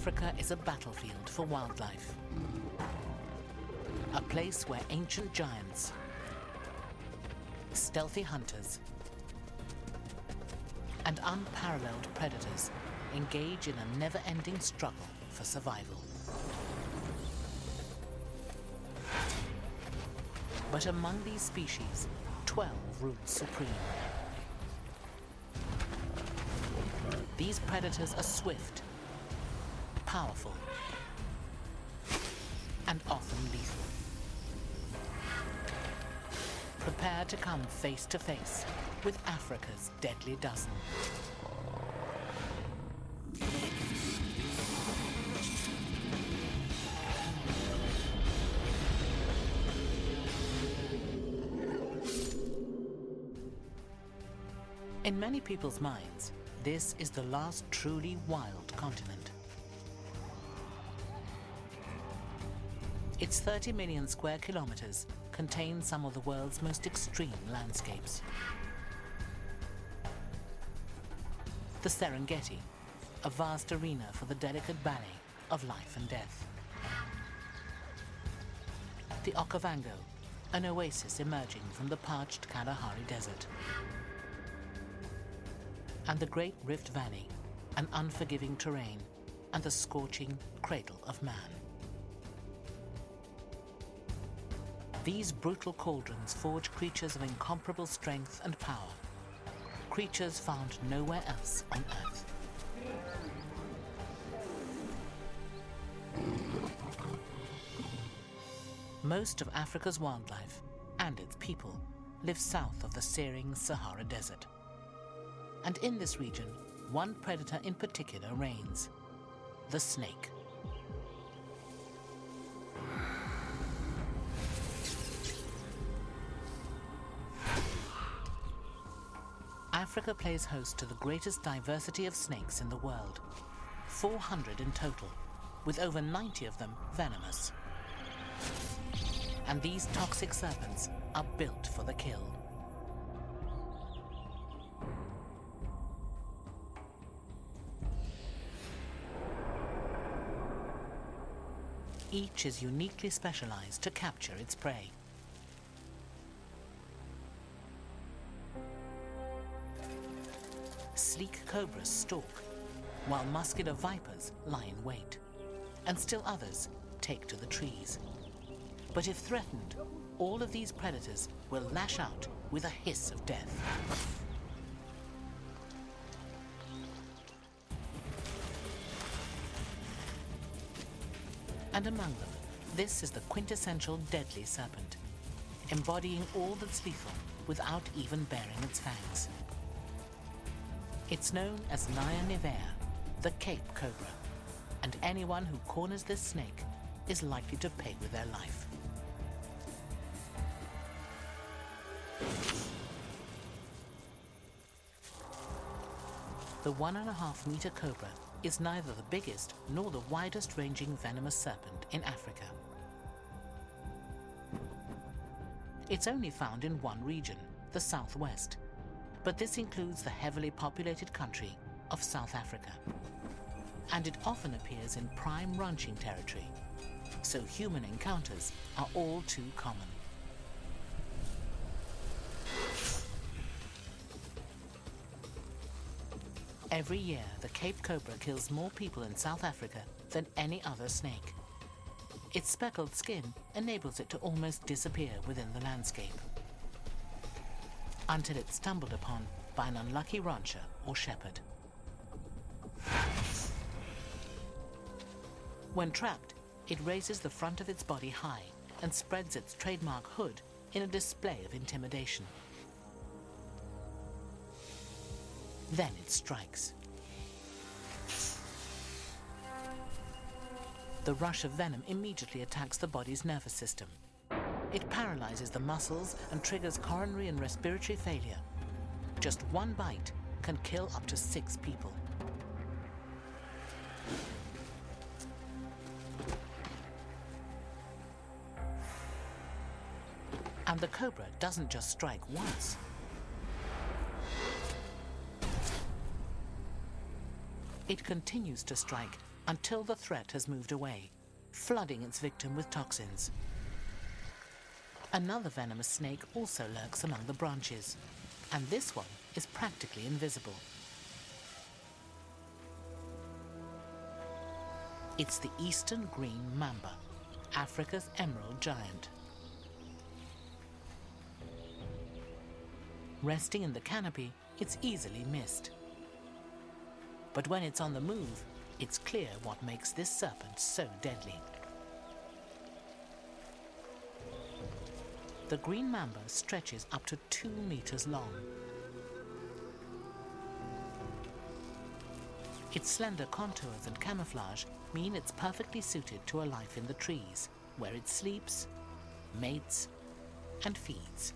Africa is a battlefield for wildlife. A place where ancient giants, stealthy hunters, and unparalleled predators engage in a never-ending struggle for survival. But among these species, 12 rule supreme. These predators are swift, powerful, and often lethal. Prepare to come face to face with Africa's deadly dozen. In many people's minds, this is the last truly wild continent. Its 30 million square kilometers contains some of the world's most extreme landscapes. The Serengeti, a vast arena for the delicate ballet of life and death. The Okavango, an oasis emerging from the parched Kalahari Desert. And the Great Rift Valley, an unforgiving terrain and the scorching cradle of man. These brutal cauldrons forge creatures of incomparable strength and power, creatures found nowhere else on Earth. Most of Africa's wildlife and its people live south of the searing Sahara Desert. And in this region, one predator in particular reigns: the snake. Africa plays host to the greatest diversity of snakes in the world, 400 in total, with over 90 of them venomous. And these toxic serpents are built for the kill. Each is uniquely specialized to capture its prey. Sleek cobras stalk, while muscular vipers lie in wait, and still others take to the trees. But if threatened, all of these predators will lash out with a hiss of death. And among them, this is the quintessential deadly serpent, embodying all that's lethal without even baring its fangs. It's known as Naya nivea, the Cape Cobra, and anyone who corners this snake is likely to pay with their life. The 1.5-meter cobra is neither the biggest nor the widest-ranging venomous serpent in Africa. It's only found in one region, the Southwest, but this includes the heavily populated country of South Africa. And it often appears in prime ranching territory, so human encounters are all too common. Every year, the Cape Cobra kills more people in South Africa than any other snake. Its speckled skin enables it to almost disappear within the landscape, until it's stumbled upon by an unlucky rancher or shepherd. When trapped, it raises the front of its body high and spreads its trademark hood in a display of intimidation. Then it strikes. The rush of venom immediately attacks the body's nervous system. It paralyzes the muscles and triggers coronary and respiratory failure. Just one bite can kill up to 6 people. And the cobra doesn't just strike once. It continues to strike until the threat has moved away, flooding its victim with toxins. Another venomous snake also lurks among the branches, and this one is practically invisible. It's the eastern green mamba, Africa's emerald giant. Resting in the canopy, it's easily missed. But when it's on the move, it's clear what makes this serpent so deadly. The green mamba stretches up to 2 meters long. Its slender contours and camouflage mean it's perfectly suited to a life in the trees, where it sleeps, mates, and feeds.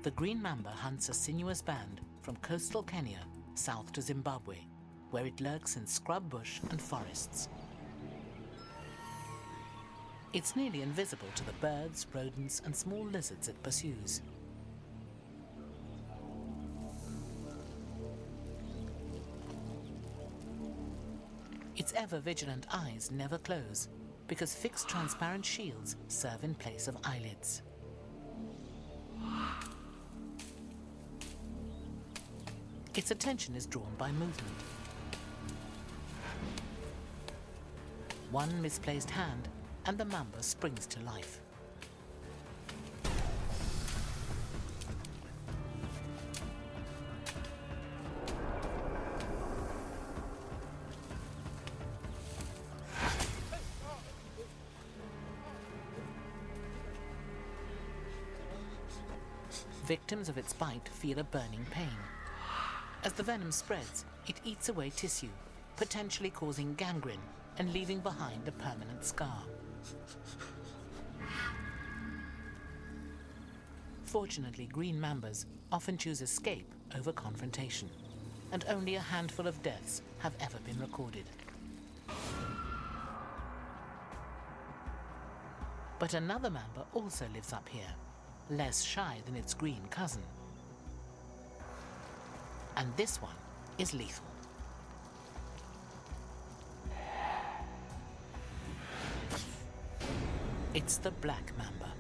The green mamba hunts a sinuous band from coastal Kenya south to Zimbabwe, where it lurks in scrub bush and forests. It's nearly invisible to the birds, rodents, and small lizards it pursues. Its ever-vigilant eyes never close, because fixed transparent shields serve in place of eyelids. Its attention is drawn by movement. One misplaced hand, and the mamba springs to life. Victims of its bite feel a burning pain. As the venom spreads, it eats away tissue, potentially causing gangrene and leaving behind a permanent scar. Fortunately, green mambas often choose escape over confrontation, and only a handful of deaths have ever been recorded. But another mamba also lives up here, less shy than its green cousin. And this one is lethal. It's the black mamba.